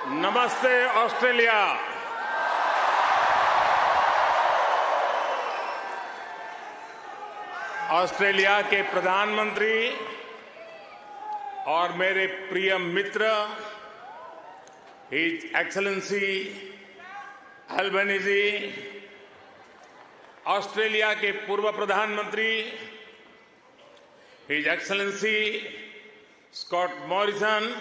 नमस्ते Australia. Australia के प्रधानमंत्री और मेरे प्रिय मित्र हिज एक्सेलेंसी अल्बनीज़ी, ऑस्ट्रेलिया के पूर्व प्रधानमंत्री His Excellency Scott Morrison,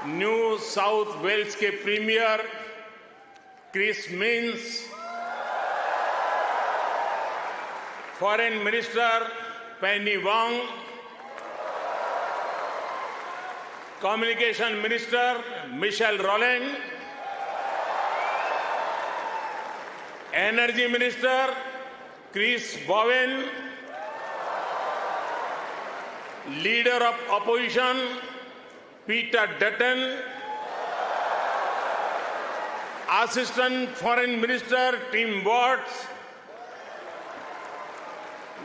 New South Wales के premier Chris Minns, foreign minister Penny Wong, communication minister Michelle Rowland, energy minister Chris Bowen, leader of opposition Peter Dutton, assistant foreign minister Tim Watts,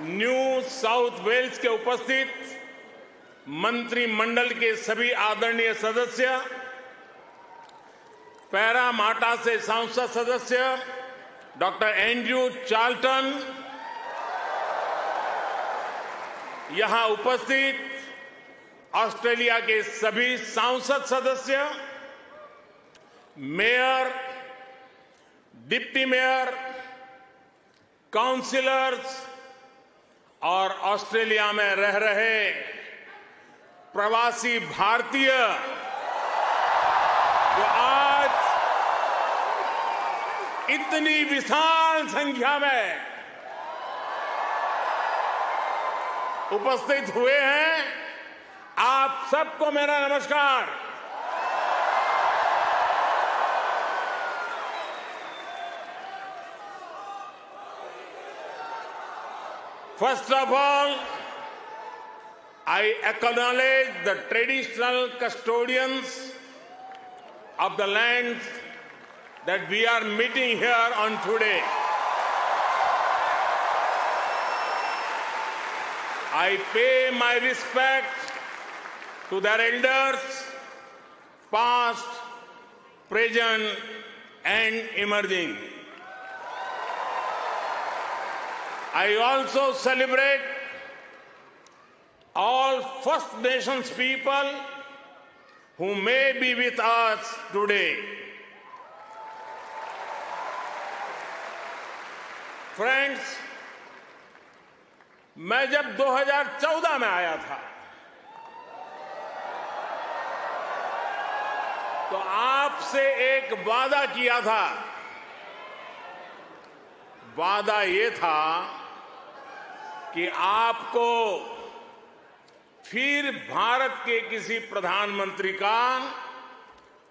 New South Wales के उपस्थित मंत्रिमंडल के सभी आदरणीय सदस्य, Parramatta से संसद सदस्य डॉक्टर एंड्रयू चार्ल्टन, यहां उपस्थित ऑस्ट्रेलिया के सभी सांसद सदस्य, मेयर, डिप्टी मेयर, काउंसिलर्स और ऑस्ट्रेलिया में रह रहे प्रवासी भारतीय जो आज इतनी विशाल संख्या में उपस्थित हुए हैं, आप सबको मेरा नमस्कार। First of all, I acknowledge the traditional custodians of the land that we are meeting here on today. I pay my respect to their elders, past, present, and emerging. I also celebrate all First Nations people who may be with us today. Friends, मैं जब 2014 में आया था तो आपसे एक वादा किया था। वादा ये था कि आपको फिर भारत के किसी प्रधानमंत्री का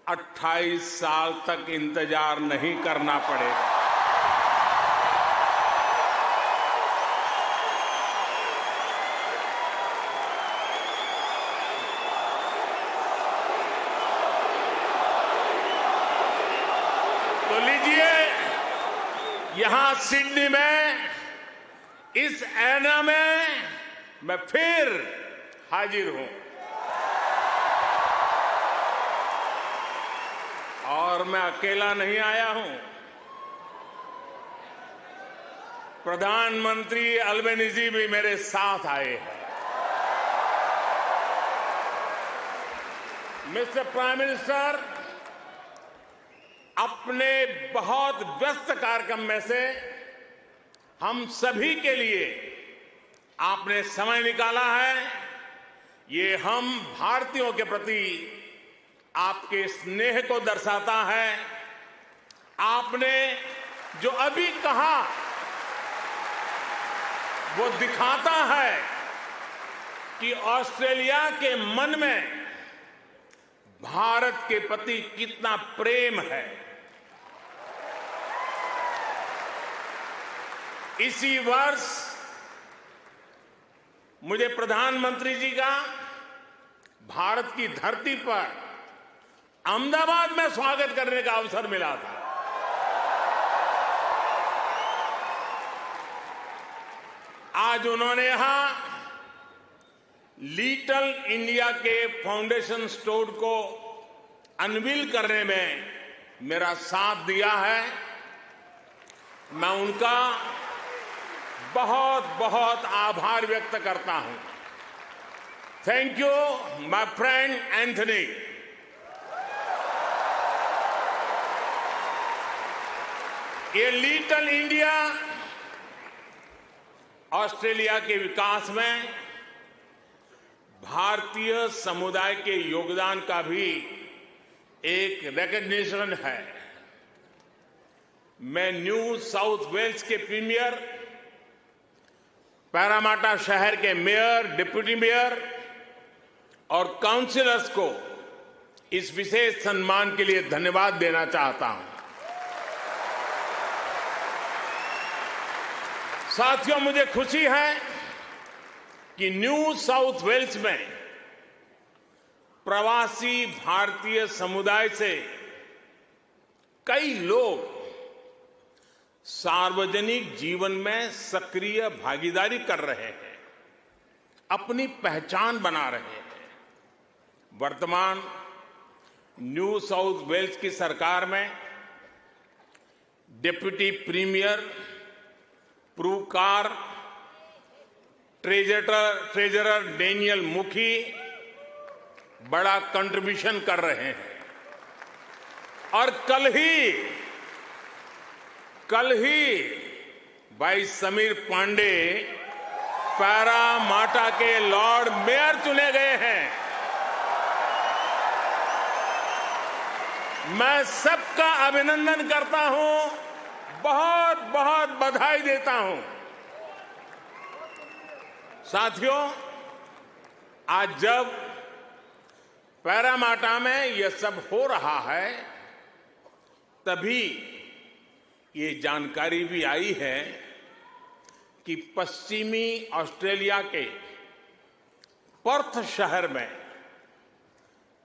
28 साल तक इंतजार नहीं करना पड़ेगा। तो लीजिए, यहां सिडनी में इस ऐना में मैं फिर हाजिर हूं और मैं अकेला नहीं आया हूं। प्रधानमंत्री अल्बनीज़ी भी मेरे साथ आए हैं। मिस्टर प्राइम मिनिस्टर, अपने बहुत व्यस्त कार्यक्रम में से हम सभी के लिए आपने समय निकाला है। ये हम भारतीयों के प्रति आपके स्नेह को दर्शाता है। आपने जो अभी कहा वो दिखाता है कि ऑस्ट्रेलिया के मन में भारत के प्रति कितना प्रेम है। इसी वर्ष मुझे प्रधानमंत्री जी का भारत की धरती पर अहमदाबाद में स्वागत करने का अवसर मिला था। आज उन्होंने यहां लिटिल इंडिया के फाउंडेशन स्टोर को अनवील करने में मेरा साथ दिया है, मैं उनका बहुत बहुत आभार व्यक्त करता हूं। Thank you my friend Anthony. ये लिटिल इंडिया ऑस्ट्रेलिया के विकास में भारतीय समुदाय के योगदान का भी एक रिकॉग्निशन है। मैं न्यू साउथ वेल्स के प्रीमियर, पैरामाटा शहर के मेयर, डिप्टी मेयर और काउंसिलर्स को इस विशेष सम्मान के लिए धन्यवाद देना चाहता हूं। साथियों, मुझे खुशी है कि न्यू साउथ वेल्स में प्रवासी भारतीय समुदाय से कई लोग सार्वजनिक जीवन में सक्रिय भागीदारी कर रहे हैं, अपनी पहचान बना रहे हैं। वर्तमान न्यू साउथ वेल्स की सरकार में डिप्टी प्रीमियर, प्रूकार, ट्रेजरर डेनियल मुखी बड़ा कंट्रीब्यूशन कर रहे हैं। और कल ही भाई समीर पांडे पैरामाटा के लॉर्ड मेयर चुने गए हैं। मैं सबका अभिनंदन करता हूं, बहुत बहुत बधाई देता हूं। साथियों, आज जब पैरामाटा में यह सब हो रहा है, तभी ये जानकारी भी आई है कि पश्चिमी ऑस्ट्रेलिया के पर्थ शहर में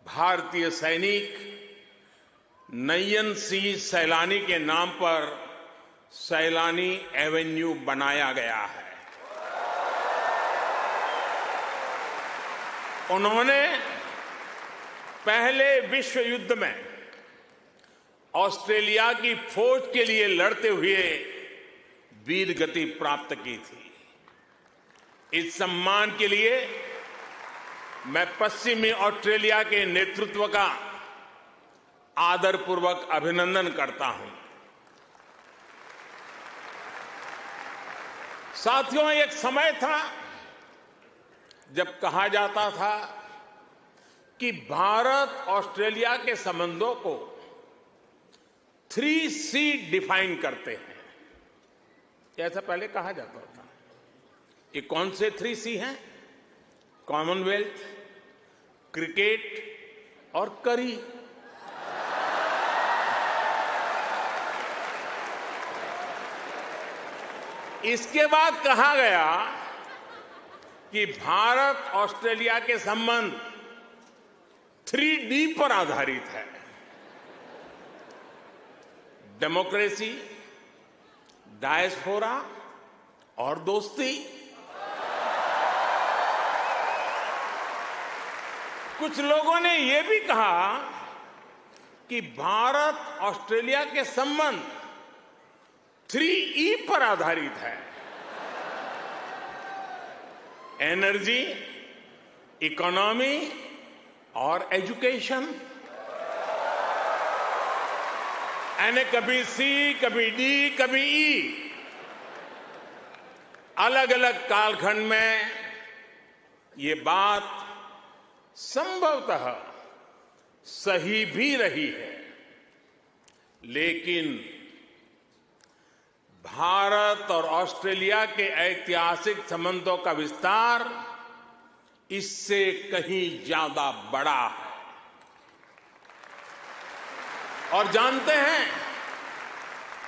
भारतीय सैनिक नयन सिंह सैलानी के नाम पर सैलानी एवेन्यू बनाया गया है। उन्होंने पहले विश्व युद्ध में ऑस्ट्रेलिया की फौज के लिए लड़ते हुए वीर गति प्राप्त की थी। इस सम्मान के लिए मैं पश्चिमी ऑस्ट्रेलिया के नेतृत्व का आदरपूर्वक अभिनंदन करता हूं। साथियों, एक समय था जब कहा जाता था कि भारत ऑस्ट्रेलिया के संबंधों को 3C डिफाइन करते हैं। ऐसा पहले कहा जाता था। ये कौन से 3C हैं? कॉमनवेल्थ, क्रिकेट और करी। इसके बाद कहा गया कि भारत ऑस्ट्रेलिया के संबंध 3D पर आधारित है। डेमोक्रेसी, डायस्पोरा और दोस्ती। कुछ लोगों ने यह भी कहा कि भारत ऑस्ट्रेलिया के संबंध 3E पर आधारित है। एनर्जी, इकोनॉमी और एजुकेशन। यानी कभी C, कभी D, कभी E। अलग अलग कालखंड में ये बात संभवतः सही भी रही है, लेकिन भारत और ऑस्ट्रेलिया के ऐतिहासिक संबंधों का विस्तार इससे कहीं ज्यादा बड़ा है। और जानते हैं,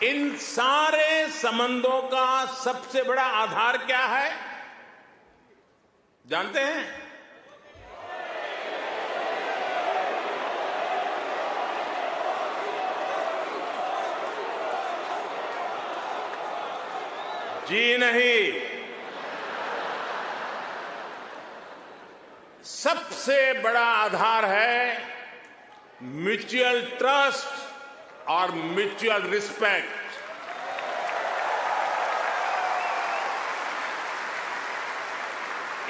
इन सारे संबंधों का सबसे बड़ा आधार क्या है? जानते हैं? जी नहीं, सबसे बड़ा आधार है म्यूचुअल ट्रस्ट और म्यूचुअल रिस्पेक्ट।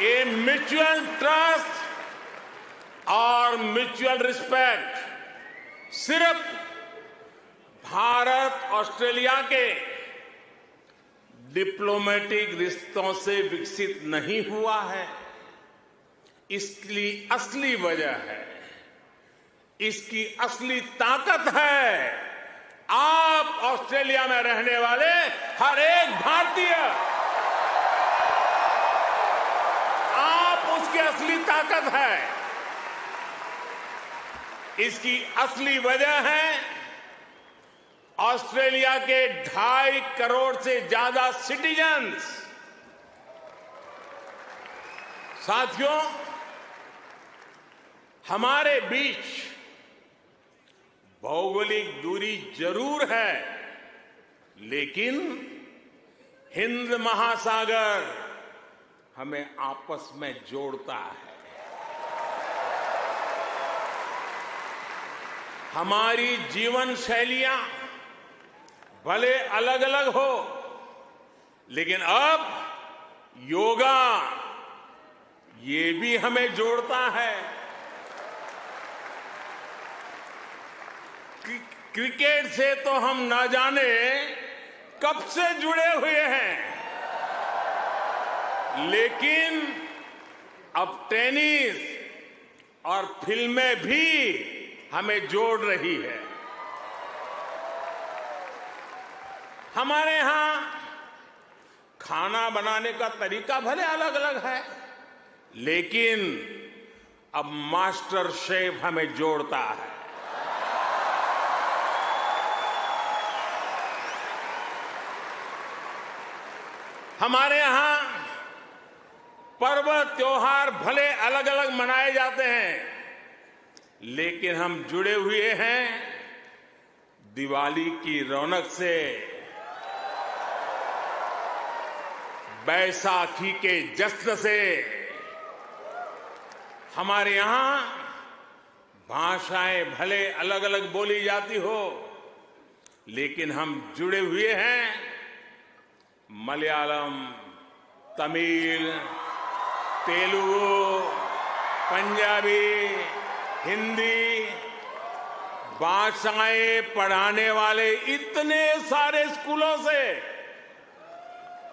ये म्यूचुअल ट्रस्ट और म्यूचुअल रिस्पेक्ट सिर्फ भारत ऑस्ट्रेलिया के डिप्लोमेटिक रिश्तों से विकसित नहीं हुआ है। इसकी असली वजह है, इसकी असली ताकत है आप ऑस्ट्रेलिया में रहने वाले हर एक भारतीय। आप उसकी असली ताकत है। इसकी असली वजह है ऑस्ट्रेलिया के 2.5 करोड़ से ज्यादा सिटीजन्स। साथियों, हमारे बीच भौगोलिक दूरी जरूर है, लेकिन हिंद महासागर हमें आपस में जोड़ता है। हमारी जीवन शैलियां भले अलग अलग हो, लेकिन अब योगा ये भी हमें जोड़ता है। क्रिकेट से तो हम ना जाने कब से जुड़े हुए हैं, लेकिन अब टेनिस और फिल्में भी हमें जोड़ रही है। हमारे यहां खाना बनाने का तरीका भले अलग अलग है, लेकिन अब मास्टर शेफ हमें जोड़ता है। हमारे यहां पर्व त्योहार भले अलग अलग मनाए जाते हैं, लेकिन हम जुड़े हुए हैं दिवाली की रौनक से, बैसाखी के जश्न से। हमारे यहां भाषाएं भले अलग अलग बोली जाती हो, लेकिन हम जुड़े हुए हैं मलयालम, तमिल, तेलुगु, पंजाबी, हिंदी भाषाएं पढ़ाने वाले इतने सारे स्कूलों से।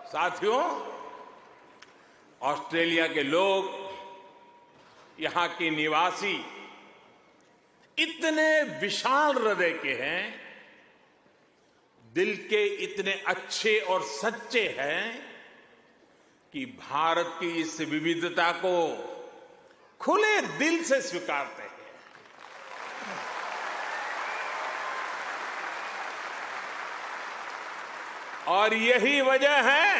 साथियों, ऑस्ट्रेलिया के लोग, यहां के निवासी इतने विशाल हृदय के हैं, दिल के इतने अच्छे और सच्चे हैं कि भारत की इस विविधता को खुले दिल से स्वीकारते हैं। और यही वजह है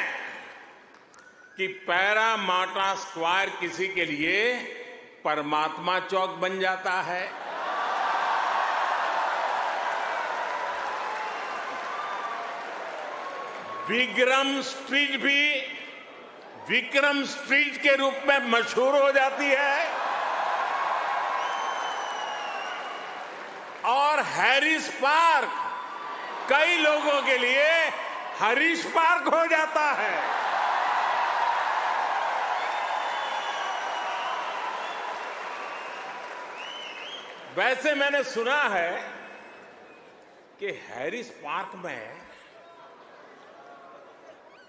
कि पैरामाटा स्क्वायर किसी के लिए परमात्मा चौक बन जाता है। विक्रम स्ट्रीट भी विक्रम स्ट्रीट के रूप में मशहूर हो जाती है, और हैरिस पार्क कई लोगों के लिए हरीश पार्क हो जाता है। वैसे मैंने सुना है कि हैरिस पार्क में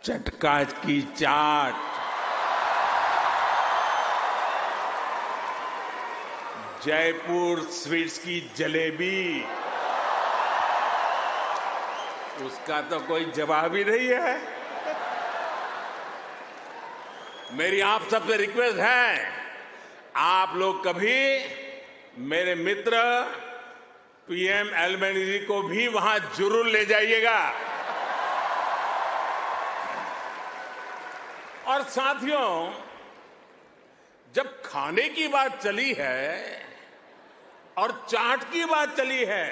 चटका की चाट, जयपुर स्वीट्स की जलेबी, उसका तो कोई जवाब ही नहीं है। मेरी आप सबसे रिक्वेस्ट है, आप लोग कभी मेरे मित्र पीएम एल्बेनीज़ी को भी वहां जरूर ले जाइएगा। और साथियों, जब खाने की बात चली है और चाट की बात चली है,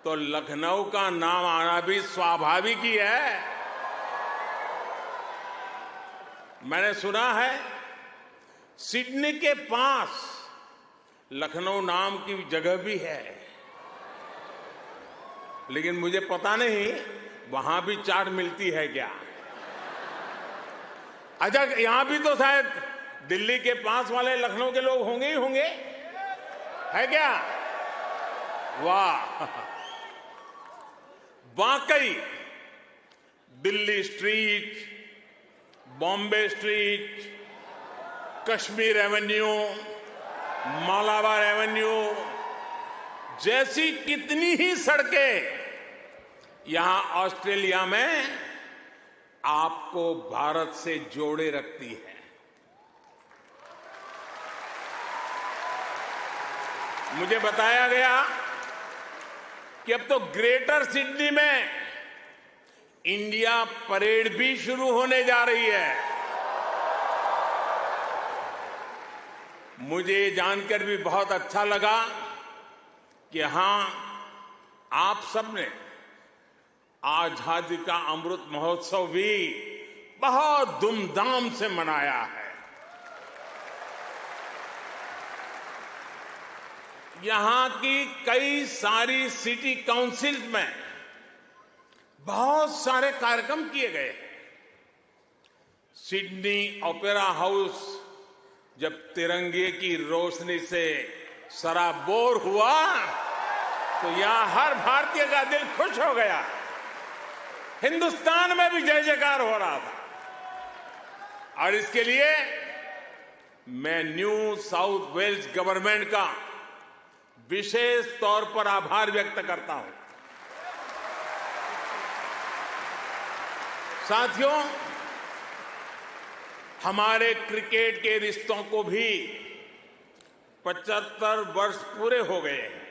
तो लखनऊ का नाम आना भी स्वाभाविक ही है। मैंने सुना है सिडनी के पास लखनऊ नाम की जगह भी है, लेकिन मुझे पता नहीं वहां भी चाट मिलती है क्या। अच्छा, यहां भी तो शायद दिल्ली के पास वाले लखनऊ के लोग होंगे ही होंगे, है क्या? वाह, वाकई Delhi street, Bombay street, Kashmir Avenue, Malabar Avenue जैसी कितनी ही सड़कें यहां ऑस्ट्रेलिया में आपको भारत से जोड़े रखती है। मुझे बताया गया कि अब तो ग्रेटर सिडनी में इंडिया परेड भी शुरू होने जा रही है। मुझे जानकर भी बहुत अच्छा लगा कि हां, आप सबने आजादी का अमृत महोत्सव भी बहुत धूमधाम से मनाया है। यहां की कई सारी सिटी काउंसिल में बहुत सारे कार्यक्रम किए गए हैं। सिडनी ओपेरा हाउस जब तिरंगे की रोशनी से सराबोर हुआ तो यहां हर भारतीय का दिल खुश हो गया। हिंदुस्तान में भी जय जयकार हो रहा था। और इसके लिए मैं न्यू साउथ वेल्स गवर्नमेंट का विशेष तौर पर आभार व्यक्त करता हूं। साथियों, हमारे क्रिकेट के रिश्तों को भी 75 वर्ष पूरे हो गए हैं।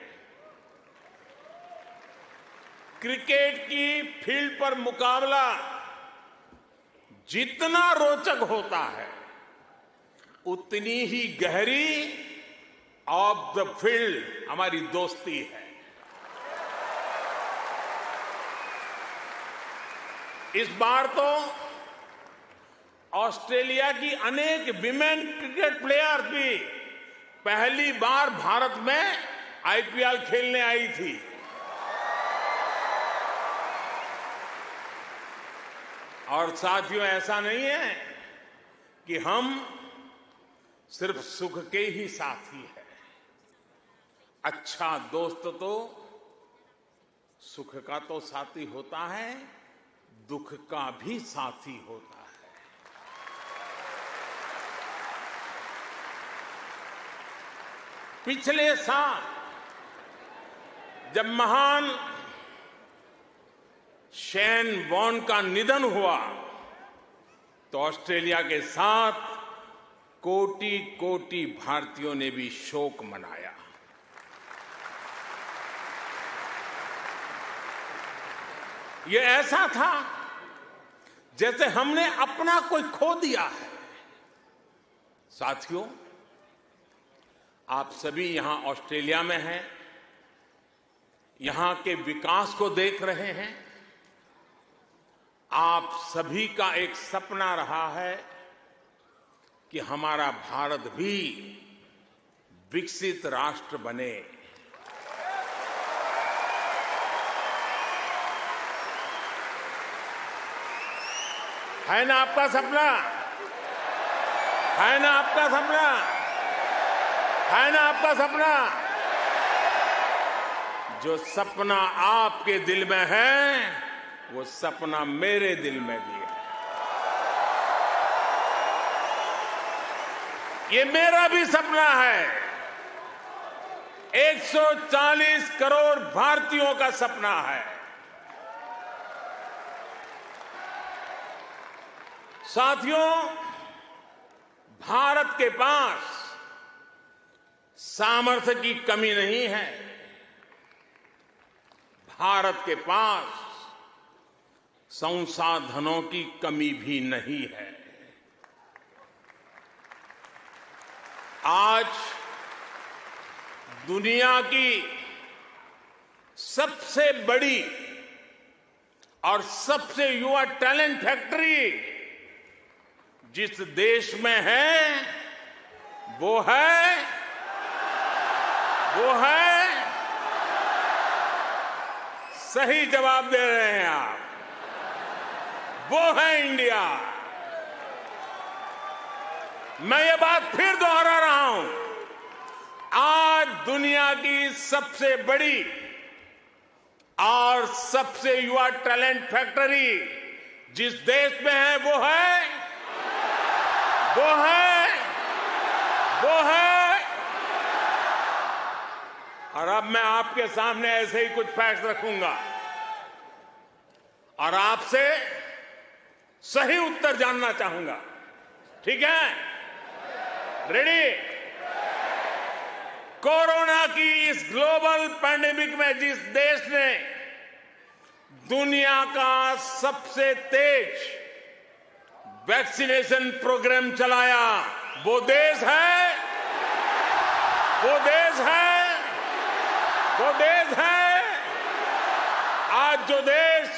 क्रिकेट की फील्ड पर मुकाबला जितना रोचक होता है, उतनी ही गहरी ऑफ द फील्ड हमारी दोस्ती है। इस बार तो ऑस्ट्रेलिया की अनेक विमेन क्रिकेट प्लेयर भी पहली बार भारत में आईपीएल खेलने आई थी। और साथियों, ऐसा नहीं है कि हम सिर्फ सुख के ही साथी हैं। अच्छा दोस्त तो सुख का तो साथी होता है, दुख का भी साथी होता है। पिछले साल जब महान शेन वॉर्न का निधन हुआ तो ऑस्ट्रेलिया के साथ कोटि कोटि भारतीयों ने भी शोक मनाया। ये ऐसा था जैसे हमने अपना कोई खो दिया है। साथियों, आप सभी यहां ऑस्ट्रेलिया में हैं, यहां के विकास को देख रहे हैं। आप सभी का एक सपना रहा है कि हमारा भारत भी विकसित राष्ट्र बने। है ना आपका सपना? है ना आपका सपना? है ना आपका सपना? जो सपना आपके दिल में है, वो सपना मेरे दिल में भी है। ये मेरा भी सपना है। 140 करोड़ भारतीयों का सपना है। साथियों, भारत के पास सामर्थ्य की कमी नहीं है। भारत के पास संसाधनों की कमी भी नहीं है। आज दुनिया की सबसे बड़ी और सबसे युवा टैलेंट फैक्ट्री जिस देश में है, वो है सही जवाब दे रहे हैं आप, वो है इंडिया। मैं ये बात फिर दोहरा रहा हूं, आज दुनिया की सबसे बड़ी और सबसे युवा टैलेंट फैक्ट्री जिस देश में है वो है। और अब मैं आपके सामने ऐसे ही कुछ फैक्ट रखूंगा और आपसे सही उत्तर जानना चाहूंगा, ठीक है? रेडी? कोरोना की इस ग्लोबल पैंडेमिक में जिस देश ने दुनिया का सबसे तेज वैक्सीनेशन प्रोग्राम चलाया, वो देश है। आज जो देश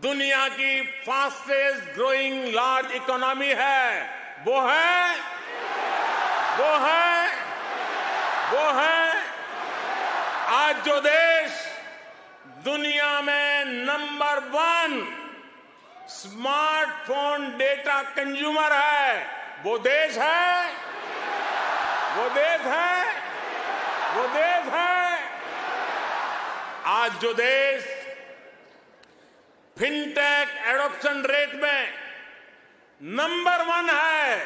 दुनिया की फास्टेस्ट ग्रोइंग लार्ज इकोनॉमी है, वो है। आज जो देश दुनिया में नंबर 1 स्मार्टफोन डेटा कंज्यूमर है, वो देश है। आज जो देश फिनटेक एडॉप्शन रेट में नंबर 1 है,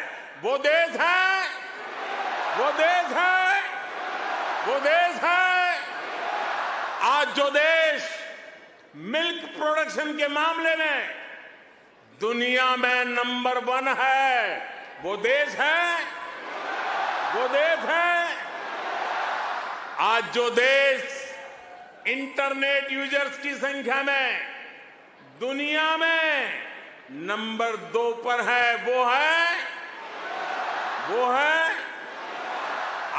वो देश है। आज जो देश मिल्क प्रोडक्शन के मामले में दुनिया में नंबर 1 है, वो देश है। आज जो देश इंटरनेट यूजर्स की संख्या में दुनिया में नंबर 2 पर है, वो है।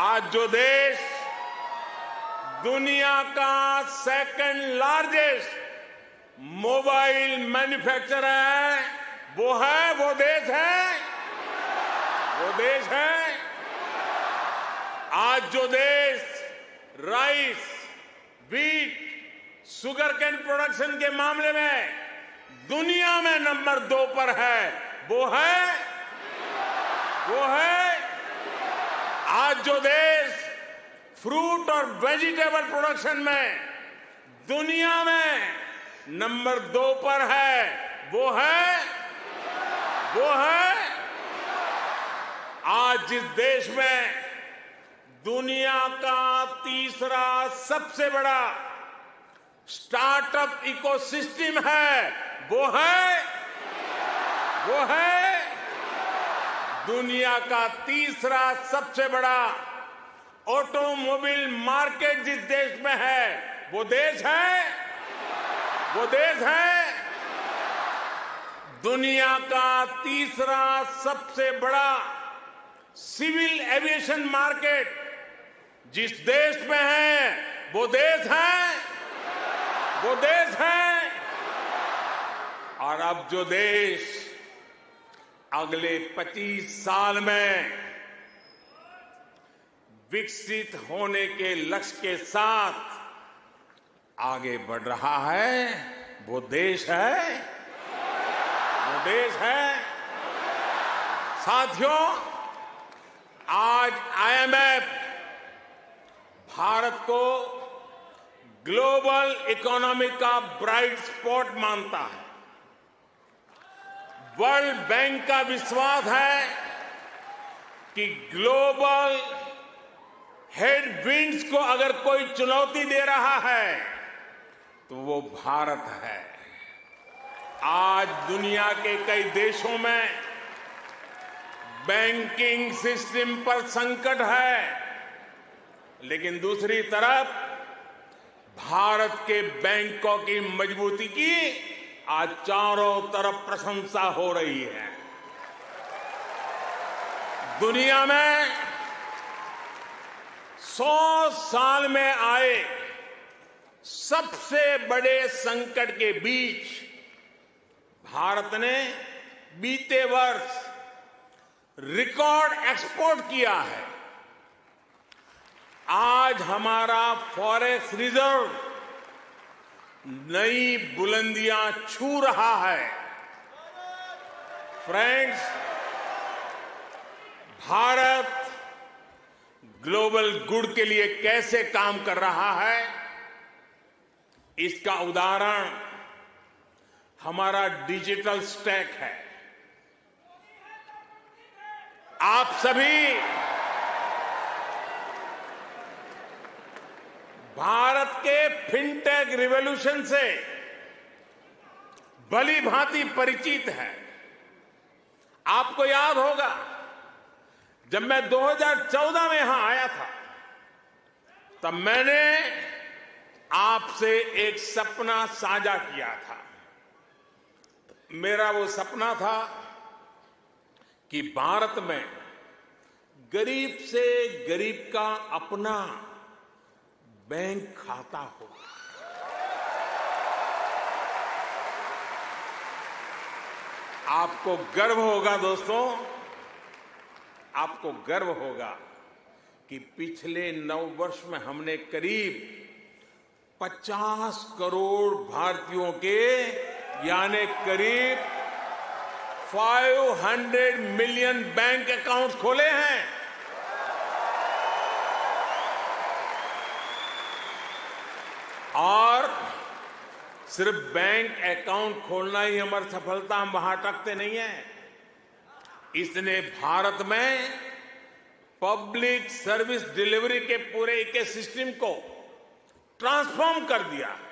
आज जो देश दुनिया का सेकंड लार्जेस्ट मोबाइल मैन्युफैक्चरर है, वो देश है। आज जो देश rice, wheat, sugarcane production के मामले में दुनिया में नंबर 2 पर है, वो है। आज जो देश फ्रूट और वेजिटेबल प्रोडक्शन में दुनिया में नंबर 2 पर है, वो है। आज जिस देश में दुनिया का तीसरा सबसे बड़ा स्टार्टअप इकोसिस्टम है, वो है। दुनिया का तीसरा सबसे बड़ा ऑटोमोबाइल मार्केट जिस देश में है, वो देश है। दुनिया का तीसरा सबसे बड़ा सिविल एविएशन मार्केट जिस देश में है, वो देश है। और अब जो देश अगले 25 साल में विकसित होने के लक्ष्य के साथ आगे बढ़ रहा है, वो देश है। साथियों, आज IMF भारत को ग्लोबल इकोनॉमी का ब्राइट स्पॉट मानता है। वर्ल्ड बैंक का विश्वास है कि ग्लोबल हेडविंड्स को अगर कोई चुनौती दे रहा है तो वो भारत है। आज दुनिया के कई देशों में बैंकिंग सिस्टम पर संकट है, लेकिन दूसरी तरफ भारत के बैंकों की मजबूती की आज चारों तरफ प्रशंसा हो रही है। दुनिया में 100 साल में आए सबसे बड़े संकट के बीच भारत ने बीते वर्ष रिकॉर्ड एक्सपोर्ट किया है। आज हमारा फॉरेक्स रिजर्व नई बुलंदियां छू रहा है। फ्रेंड्स, भारत ग्लोबल गुड के लिए कैसे काम कर रहा है, इसका उदाहरण हमारा डिजिटल स्टैक है। आप सभी भारत के फिनटेक रिवॉल्यूशन से भली भांति परिचित हैं। आपको याद होगा, जब मैं 2014 में यहां आया था, तब मैंने आपसे एक सपना साझा किया था। मेरा वो सपना था कि भारत में गरीब से गरीब का अपना बैंक खाता हो। आपको गर्व होगा दोस्तों, आपको गर्व होगा कि पिछले 9 वर्ष में हमने करीब 50 करोड़ भारतीयों के, यानी करीब 500 मिलियन बैंक अकाउंट खोले हैं। और सिर्फ बैंक अकाउंट खोलना ही हमारी सफलता, हम वहां अटकते नहीं है। इसने भारत में पब्लिक सर्विस डिलीवरी के पूरे इकोसिस्टम को ट्रांसफॉर्म कर दिया है।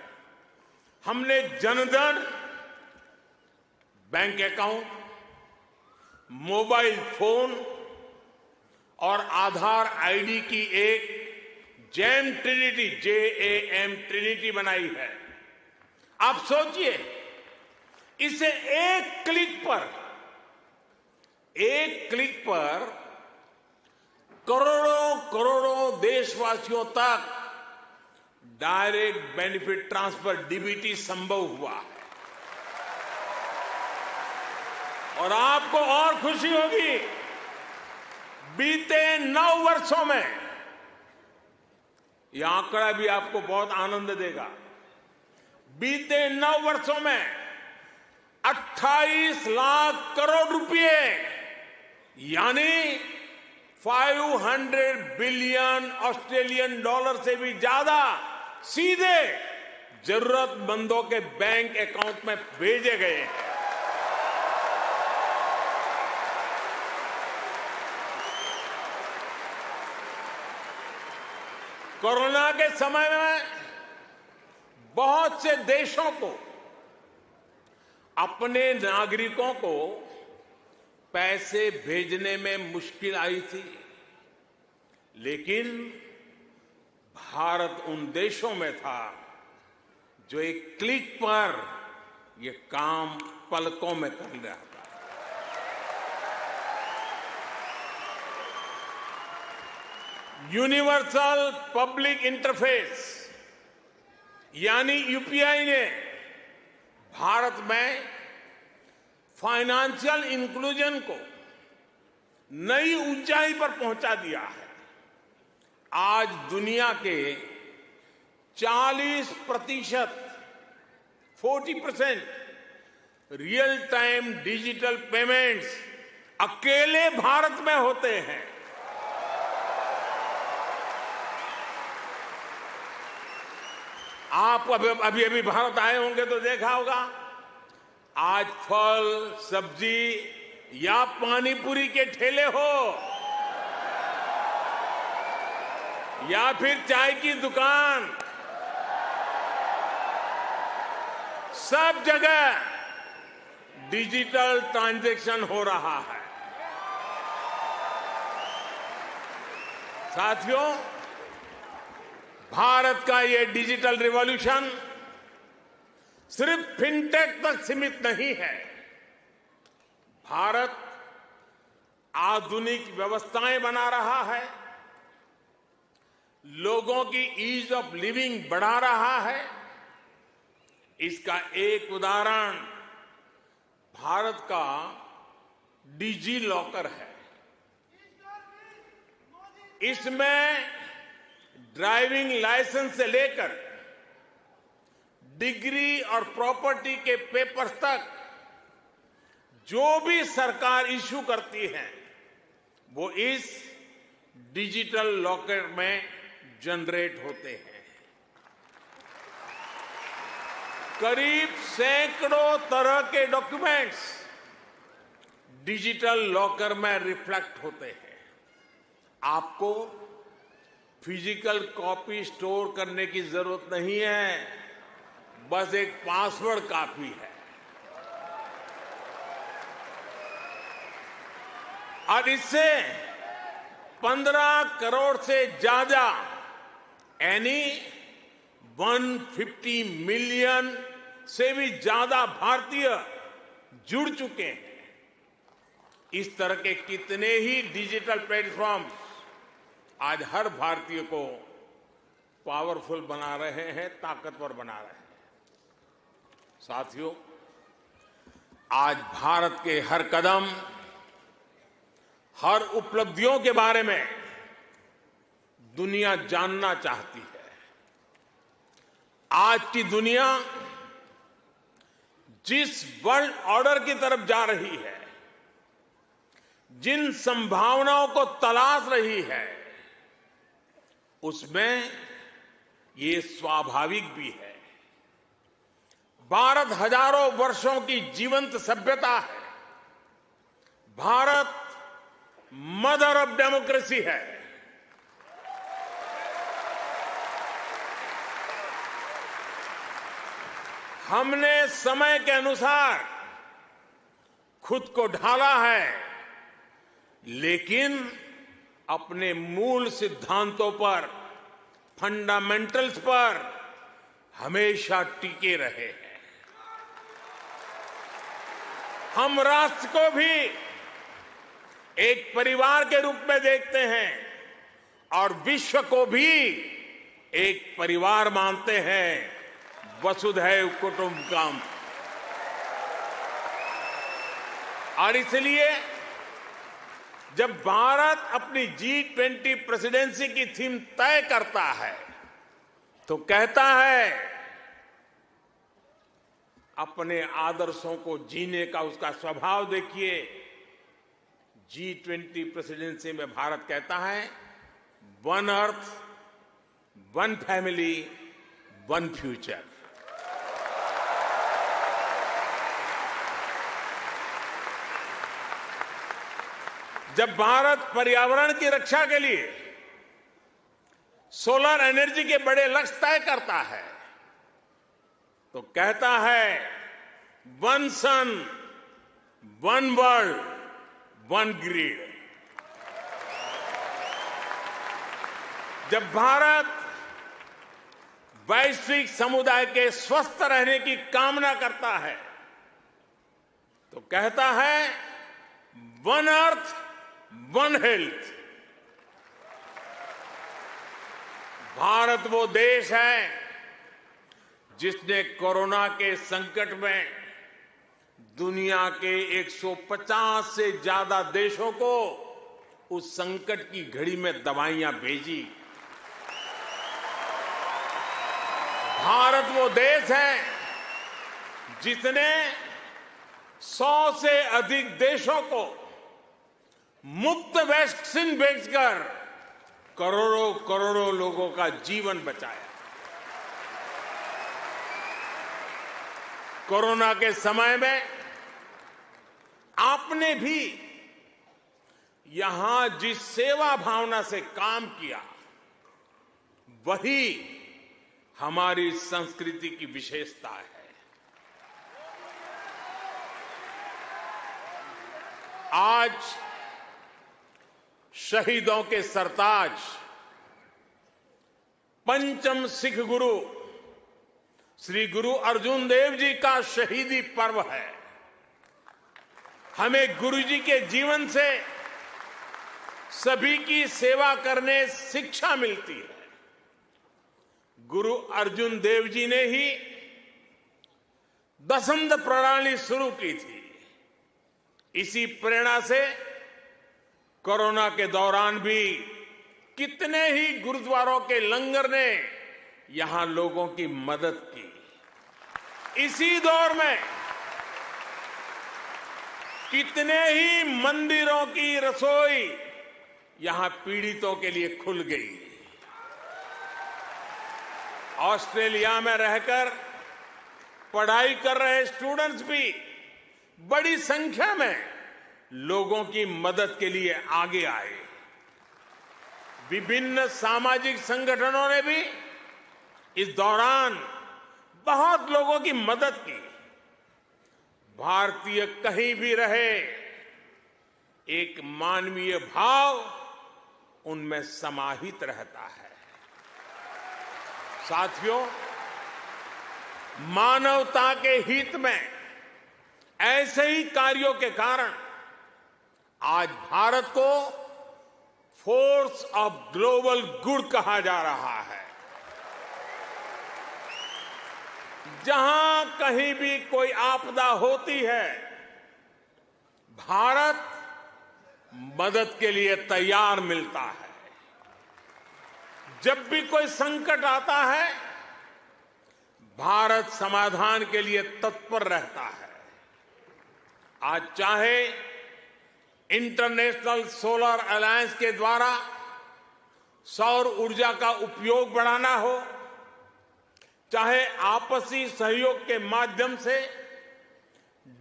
हमने Jan Dhan bank account, mobile phone और आधार आईडी की एक जैम ट्रिनिटी, JAM ट्रिनिटी बनाई है। आप सोचिए, इसे एक क्लिक पर करोड़ों करोड़ों देशवासियों तक डायरेक्ट बेनिफिट ट्रांसफर, DBT संभव हुआ है। और आपको और खुशी होगी, बीते 9 वर्षों में, यह आंकड़ा भी आपको बहुत आनंद देगा, बीते 9 वर्षों में 28 लाख करोड़ रुपए, यानी 500 बिलियन ऑस्ट्रेलियन डॉलर से भी ज्यादा सीधे जरूरतमंदों के बैंक अकाउंट में भेजे गए हैं। कोरोना के समय में बहुत से देशों को अपने नागरिकों को पैसे भेजने में मुश्किल आई थी, लेकिन भारत उन देशों में था जो एक क्लिक पर ये काम पलकों में कर रहा था। यूनिवर्सल पब्लिक इंटरफेस यानी यूपीआई ने भारत में फाइनेंशियल इंक्लूजन को नई ऊंचाई पर पहुंचा दिया है। आज दुनिया के 40% रियल टाइम डिजिटल पेमेंट्स अकेले भारत में होते हैं। आप अभी भारत आए होंगे तो देखा होगा, आज फल, सब्जी या पानी पूरी के ठेले हो या फिर चाय की दुकान, सब जगह डिजिटल ट्रांजैक्शन हो रहा है। साथियों, भारत का ये डिजिटल रिवॉल्यूशन सिर्फ फिनटेक तक सीमित नहीं है। भारत आधुनिक व्यवस्थाएं बना रहा है, लोगों की ईज ऑफ लिविंग बढ़ा रहा है। इसका एक उदाहरण भारत का डिजी लॉकर है। इसमें ड्राइविंग लाइसेंस से लेकर डिग्री और प्रॉपर्टी के पेपर्स तक जो भी सरकार इश्यू करती है वो इस डिजिटल लॉकर में जनरेट होते हैं। करीब सैकड़ों तरह के डॉक्यूमेंट्स डिजिटल लॉकर में रिफ्लेक्ट होते हैं। आपको फिजिकल कॉपी स्टोर करने की जरूरत नहीं है, बस एक पासवर्ड काफी है। और इससे 15 करोड़ से ज्यादा यानी 150 मिलियन से भी ज्यादा भारतीय जुड़ चुके हैं। इस तरह के कितने ही डिजिटल प्लेटफॉर्म आज हर भारतीय को पावरफुल बना रहे हैं, ताकतवर बना रहे हैं। साथियों, आज भारत के हर कदम, हर उपलब्धियों के बारे में दुनिया जानना चाहती है। आज की दुनिया जिस वर्ल्ड ऑर्डर की तरफ जा रही है, जिन संभावनाओं को तलाश रही है, उसमें ये स्वाभाविक भी है। भारत हजारों वर्षों की जीवंत सभ्यता है। भारत मदर ऑफ डेमोक्रेसी है। हमने समय के अनुसार खुद को ढाला है, लेकिन अपने मूल सिद्धांतों पर, फंडामेंटल्स पर हमेशा टिके रहे हैं। हम राष्ट्र को भी एक परिवार के रूप में देखते हैं और विश्व को भी एक परिवार मानते हैं। वसुधैव कुटुंबकम। और इसलिए जब भारत अपनी G20 प्रेसिडेंसी की थीम तय करता है तो कहता है अपने आदर्शों को जीने का उसका स्वभाव देखिए। G20 प्रेसिडेंसी में भारत कहता है one earth, one family, one future. जब भारत पर्यावरण की रक्षा के लिए सोलर एनर्जी के बड़े लक्ष्य तय करता है तो कहता है वन सन, वन वर्ल्ड, वन ग्रिड। जब भारत वैश्विक समुदाय के स्वस्थ रहने की कामना करता है तो कहता है one earth, one health. Bharat वो देश है जिसने कोरोना के संकट में दुनिया के 150 से ज्यादा देशों को उस संकट की घड़ी में दवाइयां भेजी। भारत वो देश है जिसने 100 से अधिक देशों को मुफ्त वैक्सीन भेजकर करोड़ों करोड़ों लोगों का जीवन बचाया। कोरोना के समय में आपने भी यहां जिस सेवा भावना से काम किया वही हमारी संस्कृति की विशेषता है। आज शहीदों के सरताज पंचम सिख गुरु श्री गुरु अर्जुन देव जी का शहीदी पर्व है। हमें गुरु जी के जीवन से सभी की सेवा करने शिक्षा मिलती है। गुरु अर्जुन देव जी ने ही दसंध प्रणाली शुरू की थी। इसी प्रेरणा से कोरोना के दौरान भी कितने ही गुरुद्वारों के लंगर ने यहां लोगों की मदद की। इसी दौर में कितने ही मंदिरों की रसोई यहां पीड़ितों के लिए खुल गई। ऑस्ट्रेलिया में रहकर पढ़ाई कर रहे स्टूडेंट्स भी बड़ी संख्या में लोगों की मदद के लिए आगे आए। विभिन्न सामाजिक संगठनों ने भी इस दौरान बहुत लोगों की मदद की। भारतीय कहीं भी रहे, एक मानवीय भाव उनमें समाहित रहता है। साथियों, मानवता के हित में ऐसे ही कार्यों के कारण आज भारत को फोर्स ऑफ ग्लोबल गुड कहा जा रहा है। जहां कहीं भी कोई आपदा होती है, भारत मदद के लिए तैयार मिलता है। जब भी कोई संकट आता है, भारत समाधान के लिए तत्पर रहता है। आज चाहे इंटरनेशनल सोलर अलायंस के द्वारा सौर ऊर्जा का उपयोग बढ़ाना हो, चाहे आपसी सहयोग के माध्यम से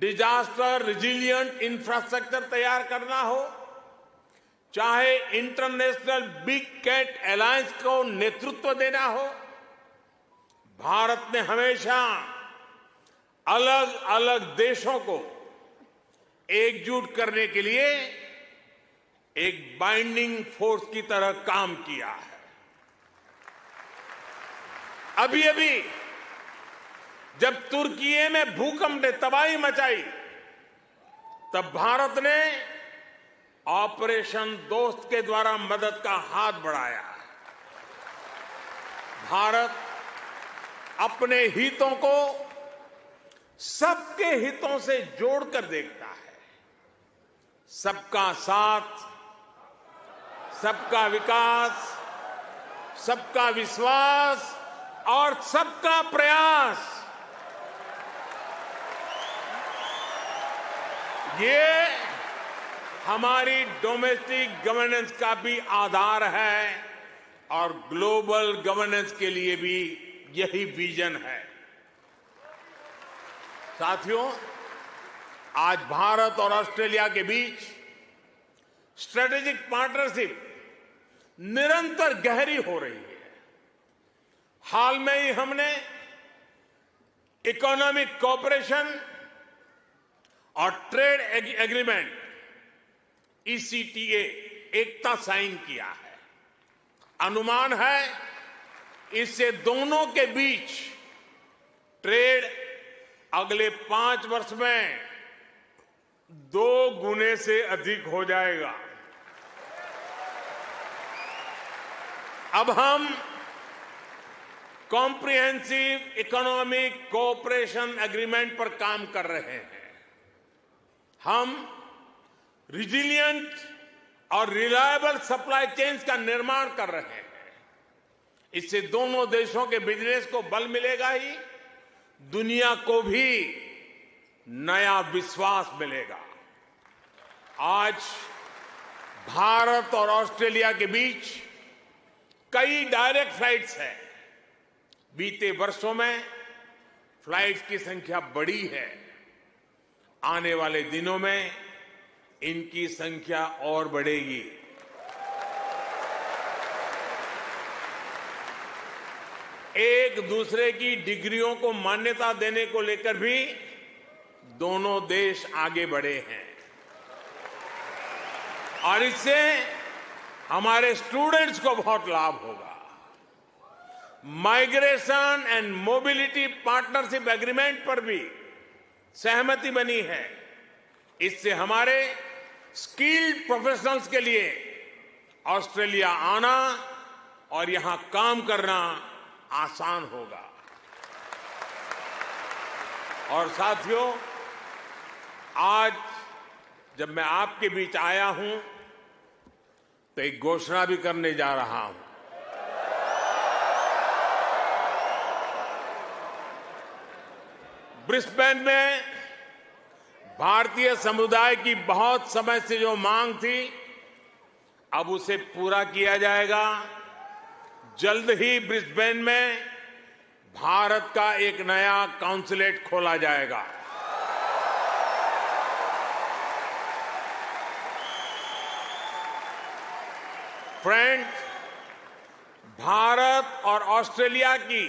डिजास्टर रिजिलिएंट इंफ्रास्ट्रक्चर तैयार करना हो, चाहे इंटरनेशनल बिग कैट अलायंस को नेतृत्व देना हो, भारत ने हमेशा अलग अलग देशों को एकजुट करने के लिए एक बाइंडिंग फोर्स की तरह काम किया है। अभी अभी जब तुर्की में भूकंप ने तबाही मचाई, तब भारत ने ऑपरेशन दोस्त के द्वारा मदद का हाथ बढ़ाया। भारत अपने हितों को सबके हितों से जोड़कर देखता है। सबका साथ, सबका विकास, सबका विश्वास और सबका प्रयास, ये हमारी डोमेस्टिक गवर्नेंस का भी आधार है और ग्लोबल गवर्नेंस के लिए भी यही विजन है। साथियों, आज भारत और ऑस्ट्रेलिया के बीच स्ट्रेटेजिक पार्टनरशिप निरंतर गहरी हो रही है। हाल में ही हमने इकोनॉमिक कोऑपरेशन और ट्रेड एग्रीमेंट ECTA एकता साइन किया है। अनुमान है इससे दोनों के बीच ट्रेड अगले 5 वर्ष में 2 गुने से अधिक हो जाएगा। अब हम कॉम्प्रिहेंसिव इकोनॉमिक कोऑपरेशन एग्रीमेंट पर काम कर रहे हैं। हम रिजिलिएंट और रिलायबल सप्लाई चेन्स का निर्माण कर रहे हैं। इससे दोनों देशों के बिजनेस को बल मिलेगा ही, दुनिया को भी नया विश्वास मिलेगा। आज भारत और ऑस्ट्रेलिया के बीच कई डायरेक्ट फ्लाइट्स हैं। बीते वर्षों में फ्लाइट्स की संख्या बढ़ी है। आने वाले दिनों में इनकी संख्या और बढ़ेगी। एक दूसरे की डिग्रियों को मान्यता देने को लेकर भी दोनों देश आगे बढ़े हैं और इससे हमारे स्टूडेंट्स को बहुत लाभ होगा। Migration and mobility partnership agreement पर भी सहमति बनी है। इससे हमारे स्किल्ड प्रोफेशनल्स के लिए ऑस्ट्रेलिया आना और यहां काम करना आसान होगा। और साथियों, आज जब मैं आपके बीच आया हूं तो एक घोषणा भी करने जा रहा हूं। ब्रिस्बेन में भारतीय समुदाय की बहुत समय से जो मांग थी, अब उसे पूरा किया जाएगा। जल्द ही ब्रिस्बेन में भारत का एक नया कॉन्सुलेट खोला जाएगा। फ्रेंड्स, भारत और ऑस्ट्रेलिया की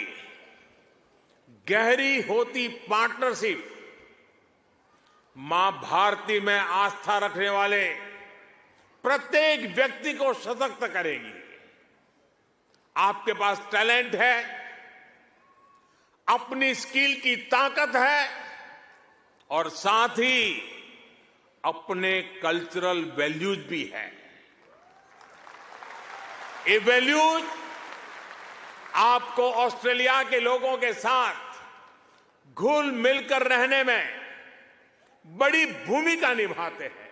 गहरी होती पार्टनरशिप मां भारती में आस्था रखने वाले प्रत्येक व्यक्ति को सशक्त करेगी। आपके पास टैलेंट है, अपनी स्किल की ताकत है और साथ ही अपने कल्चरल वैल्यूज भी है। ये वैल्यूज आपको ऑस्ट्रेलिया के लोगों के साथ घुल मिलकर रहने में बड़ी भूमिका निभाते हैं।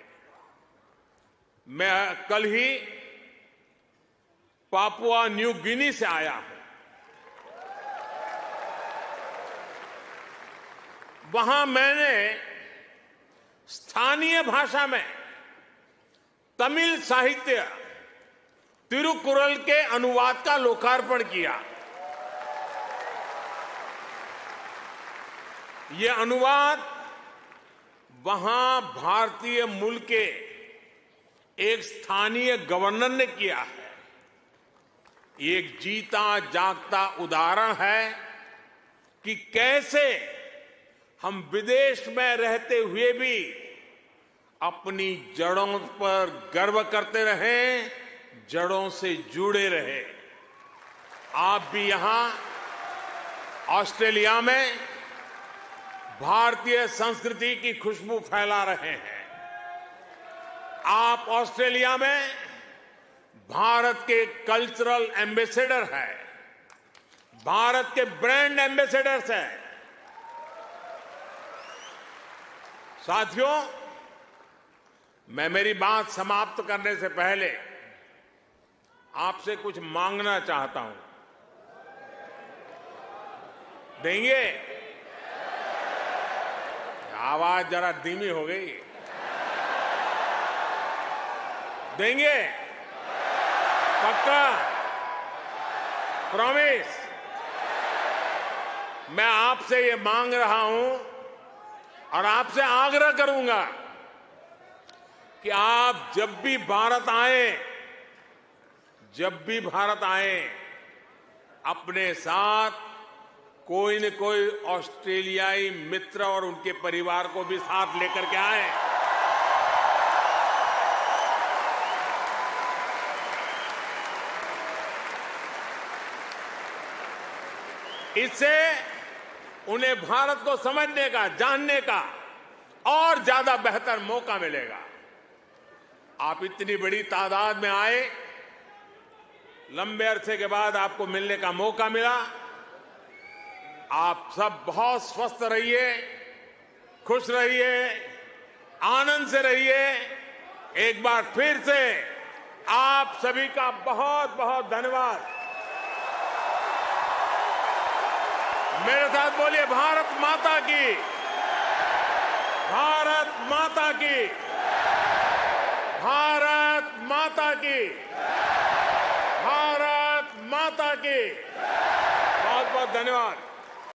मैं कल ही पापुआ न्यू गिनी से आया हूं। वहां मैंने स्थानीय भाषा में तमिल साहित्य तिरुकुरल के अनुवाद का लोकार्पण किया। ये अनुवाद वहां भारतीय मूल के एक स्थानीय गवर्नर ने किया है। ये एक जीता जागता उदाहरण है कि कैसे हम विदेश में रहते हुए भी अपनी जड़ों पर गर्व करते रहें, जड़ों से जुड़े रहे। आप भी यहां ऑस्ट्रेलिया में भारतीय संस्कृति की खुशबू फैला रहे हैं। आप ऑस्ट्रेलिया में भारत के कल्चरल एम्बेसडर हैं, भारत के ब्रांड एम्बेसडर्स हैं। साथियों, मैं मेरी बात समाप्त करने से पहले आपसे कुछ मांगना चाहता हूं। देंगे? आवाज जरा धीमी हो गई। देंगे? पक्का? प्रॉमिस? मैं आपसे ये मांग रहा हूं और आपसे आग्रह करूंगा कि आप जब भी भारत आए, अपने साथ कोई न कोई ऑस्ट्रेलियाई मित्र और उनके परिवार को भी साथ लेकर के आए। इससे उन्हें भारत को समझने का, जानने का और ज्यादा बेहतर मौका मिलेगा। आप इतनी बड़ी तादाद में आए, लंबे अरसे के बाद आपको मिलने का मौका मिला। आप सब बहुत स्वस्थ रहिए, खुश रहिए, आनंद से रहिए। एक बार फिर से आप सभी का बहुत बहुत धन्यवाद। मेरे साथ बोलिए, भारत माता की, भारत माता की, भारत माता की, भारत माता की। बहुत बहुत धन्यवाद।